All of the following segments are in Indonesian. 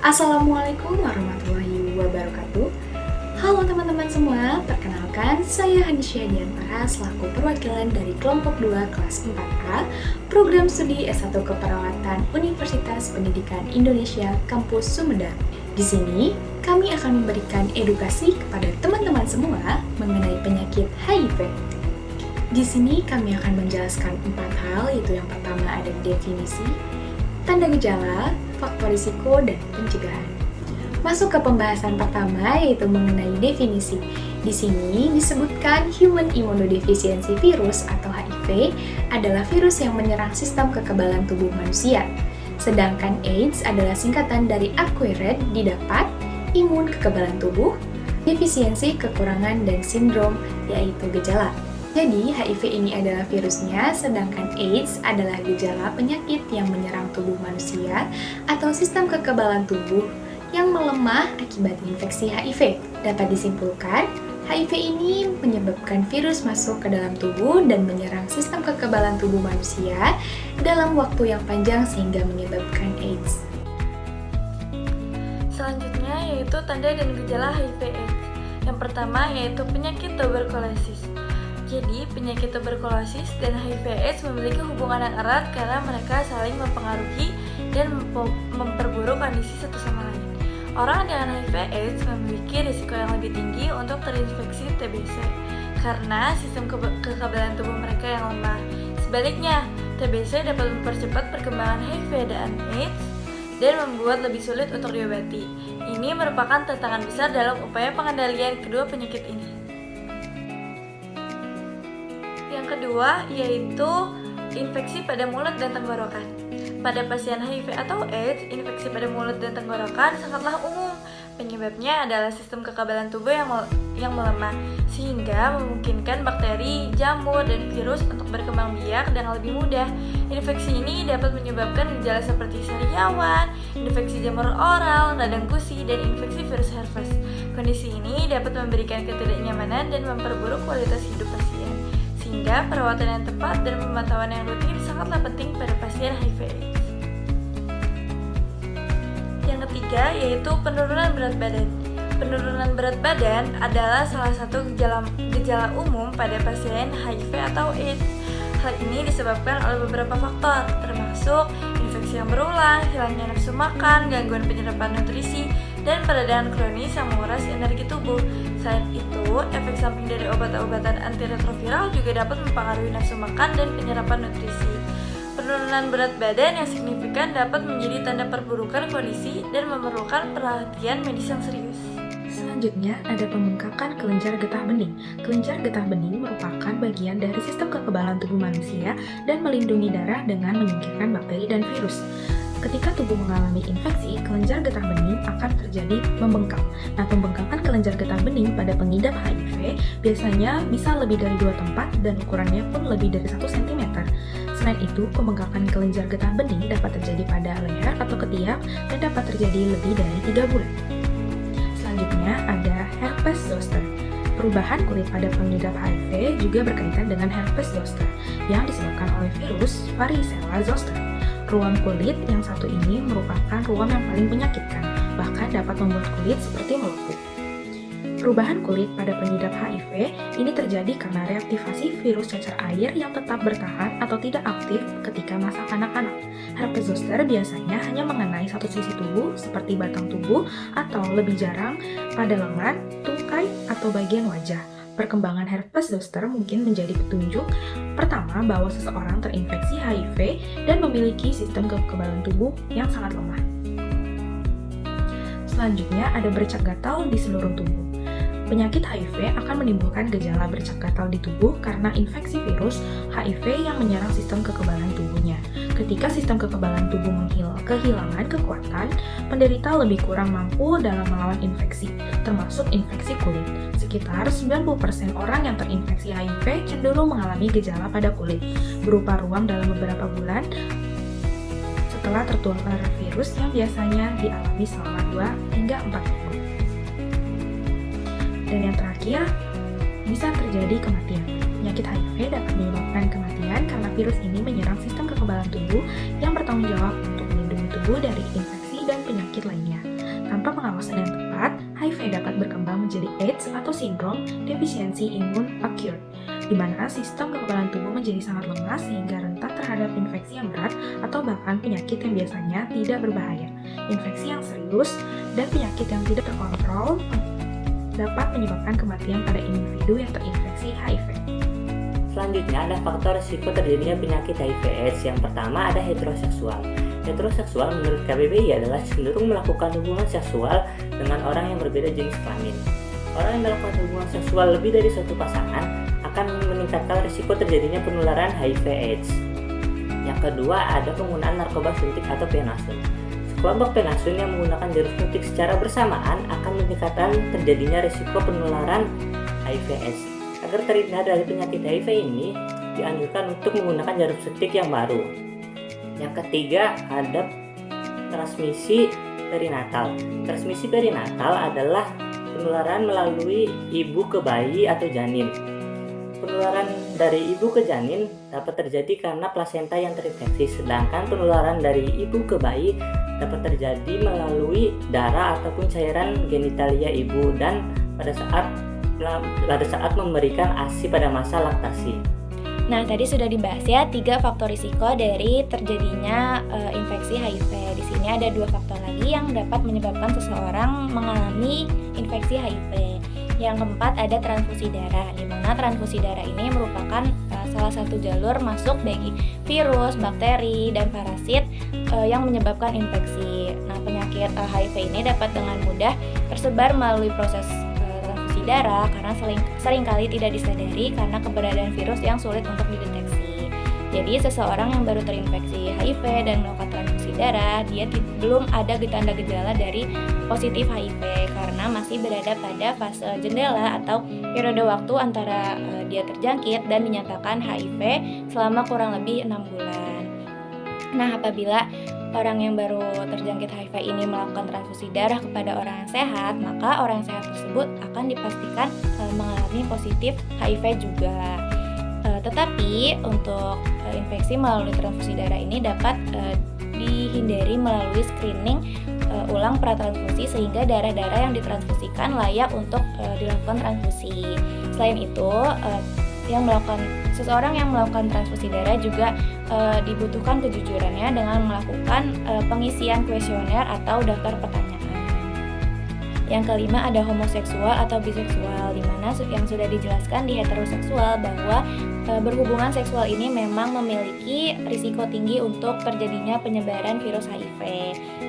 Assalamualaikum warahmatullahi wabarakatuh. Halo teman-teman semua, perkenalkan saya Hanisya Diantara selaku perwakilan dari kelompok 2 kelas 4A program studi S1 Keperawatan Universitas Pendidikan Indonesia Kampus Sumedang. Di sini kami akan memberikan edukasi kepada teman-teman semua mengenai penyakit HIV. Di sini kami akan menjelaskan 4 hal, yaitu yang pertama ada definisi, tanda gejala, faktor risiko, dan pencegahan. Masuk ke pembahasan pertama, yaitu mengenai definisi. Di sini disebutkan Human Immunodeficiency Virus atau HIV adalah virus yang menyerang sistem kekebalan tubuh manusia. Sedangkan AIDS adalah singkatan dari acquired, didapat, imun kekebalan tubuh, defisiensi kekurangan, dan sindrom, yaitu gejala. Jadi, HIV ini adalah virusnya, sedangkan AIDS adalah gejala penyakit yang menyerang tubuh manusia atau sistem kekebalan tubuh yang melemah akibat infeksi HIV. Dapat disimpulkan, HIV ini menyebabkan virus masuk ke dalam tubuh dan menyerang sistem kekebalan tubuh manusia dalam waktu yang panjang sehingga menyebabkan AIDS. Selanjutnya yaitu tanda dan gejala HIV/AIDS. Yang pertama yaitu penyakit tuberkulosis. Jadi, penyakit tuberkulosis dan HIV/AIDS memiliki hubungan yang erat karena mereka saling mempengaruhi dan memperburuk kondisi satu sama lain. Orang dengan HIV/AIDS memiliki risiko yang lebih tinggi untuk terinfeksi TBC karena sistem kekebalan tubuh mereka yang lemah. Sebaliknya, TBC dapat mempercepat perkembangan HIV dan AIDS dan membuat lebih sulit untuk diobati. Ini merupakan tantangan besar dalam upaya pengendalian kedua penyakit ini. Yang kedua yaitu infeksi pada mulut dan tenggorokan. Pada pasien HIV atau AIDS, infeksi pada mulut dan tenggorokan sangatlah umum. Penyebabnya adalah sistem kekebalan tubuh yang melemah, sehingga memungkinkan bakteri, jamur, dan virus untuk berkembang biak dengan lebih mudah. Infeksi ini dapat menyebabkan gejala seperti sariawan, infeksi jamur oral, radang gusi, dan infeksi virus herpes. Kondisi ini dapat memberikan ketidaknyamanan dan memperburuk kualitas hidup pasien, sehingga perawatan yang tepat dan pemantauan yang rutin sangatlah penting pada pasien HIV/AIDS. Yang ketiga yaitu penurunan berat badan. Penurunan berat badan adalah salah satu gejala umum pada pasien HIV atau AIDS. Hal ini disebabkan oleh beberapa faktor, termasuk infeksi yang berulang, hilangnya nafsu makan, gangguan penyerapan nutrisi, dan peradangan kronis yang menguras energi tubuh. Selain itu, efek samping dari obat-obatan antiretroviral juga dapat mempengaruhi nafsu makan dan penyerapan nutrisi. Penurunan berat badan yang signifikan dapat menjadi tanda perburukan kondisi dan memerlukan perhatian medis yang serius. Selanjutnya ada pembengkakan kelenjar getah bening. Kelenjar getah bening merupakan bagian dari sistem kekebalan tubuh manusia dan melindungi darah dengan menyingkirkan bakteri dan virus. Ketika tubuh mengalami infeksi, kelenjar getah bening akan terjadi membengkak. Nah, pembengkakan kelenjar getah bening pada pengidap HIV biasanya bisa lebih dari 2 tempat dan ukurannya pun lebih dari 1 cm. Selain itu, pembengkakan kelenjar getah bening dapat terjadi pada leher atau ketiak dan dapat terjadi lebih dari 3 bulan. Selanjutnya ada herpes zoster. Perubahan kulit pada pengidap HIV juga berkaitan dengan herpes zoster yang disebabkan oleh virus varicella zoster. Ruam kulit yang satu ini merupakan ruam yang paling menyakitkan, bahkan dapat membuat kulit seperti melepuh. Perubahan kulit pada pengidap HIV ini terjadi karena reaktivasi virus cacar air yang tetap bertahan atau tidak aktif ketika masa kanak-kanak. Herpes zoster biasanya hanya mengenai satu sisi tubuh seperti batang tubuh atau lebih jarang pada lengan, tungkai, atau bagian wajah. Perkembangan herpes zoster mungkin menjadi petunjuk pertama bahwa seseorang terinfeksi HIV dan memiliki sistem kekebalan tubuh yang sangat lemah. Selanjutnya ada bercak gatal di seluruh tubuh. Penyakit HIV akan menimbulkan gejala bercak gatal di tubuh karena infeksi virus HIV yang menyerang sistem kekebalan tubuhnya. Ketika sistem kekebalan tubuh kehilangan kekuatan, penderita lebih kurang mampu dalam melawan infeksi, termasuk infeksi kulit. Sekitar 90% orang yang terinfeksi HIV cenderung mengalami gejala pada kulit, berupa ruam dalam beberapa bulan setelah tertular virus yang biasanya dialami selama 2 hingga 4 minggu. Dan yang terakhir, bisa terjadi kematian. Penyakit HIV dapat menyebabkan kematian karena virus ini menyerang sistem kekebalan tubuh yang bertanggung jawab untuk melindungi tubuh dari infeksi dan penyakit lainnya. pengawasan yang tepat, HIV dapat berkembang menjadi AIDS atau sindrom defisiensi imun acute, di mana sistem kekebalan tubuh menjadi sangat lemah sehingga rentan terhadap infeksi yang berat atau bahkan penyakit yang biasanya tidak berbahaya. Infeksi yang serius dan penyakit yang tidak terkontrol dapat menyebabkan kematian pada individu yang terinfeksi HIV. Selanjutnya ada faktor risiko terjadinya penyakit HIV/AIDS. Yang pertama ada heteroseksual. Heteroseksual menurut KBBI adalah cenderung melakukan hubungan seksual dengan orang yang berbeda jenis kelamin. Orang yang melakukan hubungan seksual lebih dari satu pasangan akan meningkatkan risiko terjadinya penularan HIV/AIDS. Yang kedua ada penggunaan narkoba suntik atau penasun. Kelompok penasun yang menggunakan jarum suntik secara bersamaan akan meningkatkan terjadinya risiko penularan HIV/AIDS. Agar terhindar dari penyakit HIV ini, dianjurkan untuk menggunakan jarum suntik yang baru. Yang ketiga ada transmisi perinatal. Transmisi perinatal adalah penularan melalui ibu ke bayi atau janin. Penularan dari ibu ke janin dapat terjadi karena plasenta yang terinfeksi, sedangkan penularan dari ibu ke bayi dapat terjadi melalui darah ataupun cairan genitalia ibu dan pada saat memberikan ASI pada masa laktasi. Nah, tadi sudah dibahas ya 3 faktor risiko dari terjadinya infeksi HIV. Di sini ada 2 faktor lagi yang dapat menyebabkan seseorang mengalami infeksi HIV. Yang keempat ada transfusi darah, di mana transfusi darah ini merupakan salah satu jalur masuk bagi virus, bakteri, dan parasit yang menyebabkan infeksi. Nah, penyakit HIV ini dapat dengan mudah tersebar melalui proses darah karena seringkali tidak disadari karena keberadaan virus yang sulit untuk dideteksi. Jadi seseorang yang baru terinfeksi HIV dan melakukan transfusi darah, dia belum ada gejala dari positif HIV karena masih berada pada fase jendela atau periode waktu antara dia terjangkit dan dinyatakan HIV selama kurang lebih 6 bulan. Nah, apabila orang yang baru terjangkit HIV ini melakukan transfusi darah kepada orang yang sehat, maka orang yang sehat tersebut akan dipastikan mengalami positif HIV juga. Tetapi untuk infeksi melalui transfusi darah ini dapat dihindari melalui screening ulang pratransfusi sehingga darah-darah yang ditransfusikan layak untuk dilakukan transfusi. Selain itu, seseorang yang melakukan transfusi darah juga dibutuhkan kejujurannya dengan melakukan pengisian kuesioner atau daftar pertanyaan. Yang kelima ada homoseksual atau biseksual, di mana yang sudah dijelaskan di heteroseksual bahwa berhubungan seksual ini memang memiliki risiko tinggi untuk terjadinya penyebaran virus HIV.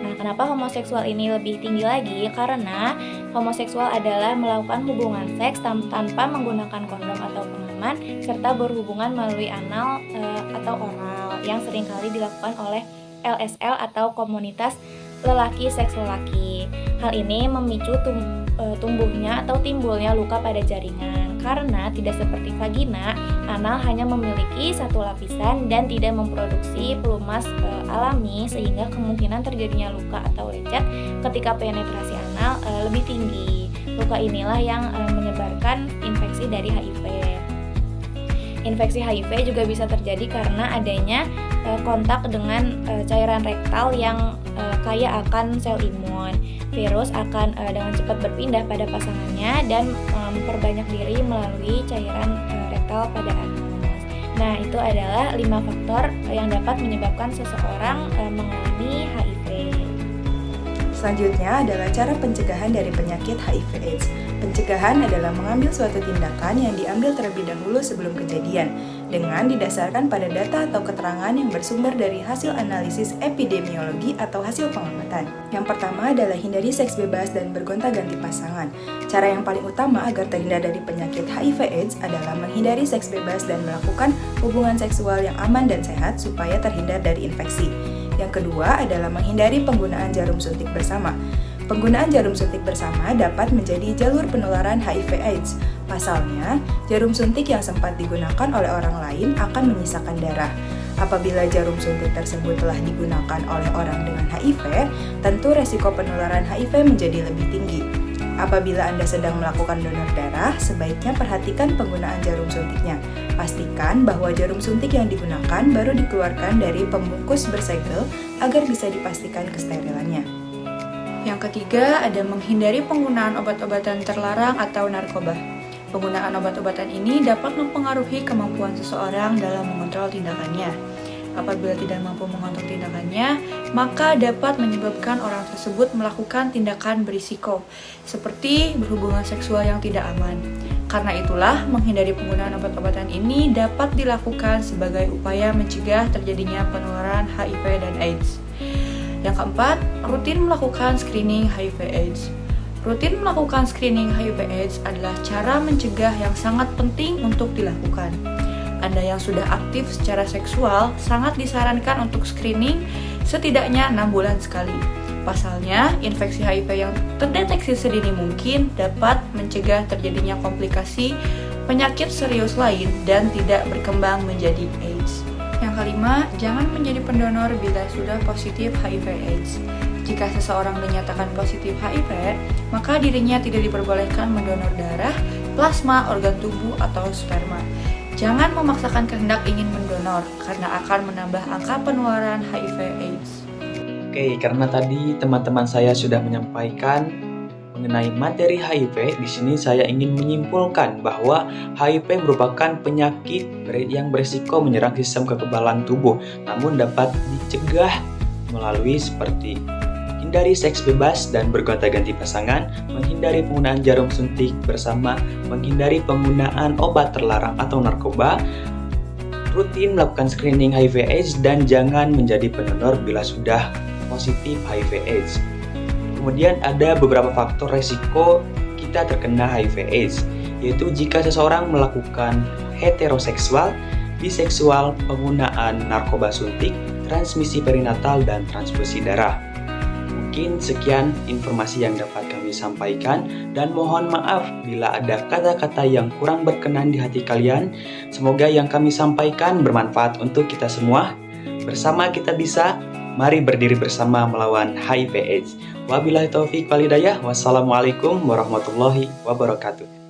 Nah, kenapa homoseksual ini lebih tinggi lagi? Karena homoseksual adalah melakukan hubungan seks tanpa menggunakan kondom atau pengaman, serta berhubungan melalui anal atau oral yang seringkali dilakukan oleh LSL atau komunitas lelaki seks lelaki. Hal ini memicu tumbuhnya atau timbulnya luka pada jaringan karena tidak seperti vagina, anal hanya memiliki satu lapisan dan tidak memproduksi pelumas alami sehingga kemungkinan terjadinya luka atau lecet ketika penetrasi anal lebih tinggi. Luka inilah yang menyebarkan infeksi dari HIV. Infeksi HIV juga bisa terjadi karena adanya kontak dengan cairan rektal yang kaya akan sel imun. Virus akan dengan cepat berpindah pada pasangannya dan memperbanyak diri melalui cairan rektal pada anus. Nah, itu adalah 5 faktor yang dapat menyebabkan seseorang mengalami HIV. Selanjutnya adalah cara pencegahan dari penyakit HIV/AIDS. Pencegahan adalah mengambil suatu tindakan yang diambil terlebih dahulu sebelum kejadian, dengan didasarkan pada data atau keterangan yang bersumber dari hasil analisis epidemiologi atau hasil pengamatan. Yang pertama adalah hindari seks bebas dan bergonta-ganti pasangan. Cara yang paling utama agar terhindar dari penyakit HIV/AIDS adalah menghindari seks bebas dan melakukan hubungan seksual yang aman dan sehat supaya terhindar dari infeksi. Yang kedua adalah menghindari penggunaan jarum suntik bersama. Penggunaan jarum suntik bersama dapat menjadi jalur penularan HIV/AIDS. Pasalnya, jarum suntik yang sempat digunakan oleh orang lain akan menyisakan darah. Apabila jarum suntik tersebut telah digunakan oleh orang dengan HIV, tentu resiko penularan HIV menjadi lebih tinggi. Apabila Anda sedang melakukan donor darah, sebaiknya perhatikan penggunaan jarum suntiknya. Pastikan bahwa jarum suntik yang digunakan baru dikeluarkan dari pembungkus bersegel agar bisa dipastikan kesterilannya. Yang ketiga, ada menghindari penggunaan obat-obatan terlarang atau narkoba. Penggunaan obat-obatan ini dapat mempengaruhi kemampuan seseorang dalam mengontrol tindakannya. Apabila tidak mampu mengontrol tindakannya, maka dapat menyebabkan orang tersebut melakukan tindakan berisiko, seperti berhubungan seksual yang tidak aman. Karena itulah, menghindari penggunaan obat-obatan ini dapat dilakukan sebagai upaya mencegah terjadinya penularan HIV dan AIDS. Yang keempat, rutin melakukan screening HIV/AIDS. Rutin melakukan screening HIV/AIDS adalah cara mencegah yang sangat penting untuk dilakukan. Anda yang sudah aktif secara seksual sangat disarankan untuk screening setidaknya 6 bulan sekali. Pasalnya, infeksi HIV yang terdeteksi sedini mungkin dapat mencegah terjadinya komplikasi penyakit serius lain dan tidak berkembang menjadi AIDS. Yang kelima, jangan menjadi pendonor bila sudah positif HIV/AIDS. Jika seseorang dinyatakan positif HIV, maka dirinya tidak diperbolehkan mendonor darah, plasma, organ tubuh, atau sperma. Jangan memaksakan kehendak ingin mendonor, karena akan menambah angka penularan HIV/AIDS. Oke, karena tadi teman-teman saya sudah menyampaikan mengenai materi HIV, di sini saya ingin menyimpulkan bahwa HIV merupakan penyakit yang berisiko menyerang sistem kekebalan tubuh, namun dapat dicegah melalui seperti hindari seks bebas dan bergonta-ganti pasangan, menghindari penggunaan jarum suntik bersama, menghindari penggunaan obat terlarang atau narkoba, rutin melakukan screening HIV/AIDS, dan jangan menjadi pendonor bila sudah positif HIV/AIDS. Kemudian ada beberapa faktor resiko kita terkena HIV/AIDS, yaitu jika seseorang melakukan heteroseksual, biseksual, penggunaan narkoba suntik, transmisi perinatal, dan transfusi darah. Mungkin sekian informasi yang dapat kami sampaikan, dan mohon maaf bila ada kata-kata yang kurang berkenan di hati kalian. Semoga yang kami sampaikan bermanfaat untuk kita semua. Bersama kita bisa. Mari berdiri bersama melawan HIV/AIDS. Wabillahi taufiq wal hidayah. Wassalamualaikum warahmatullahi wabarakatuh.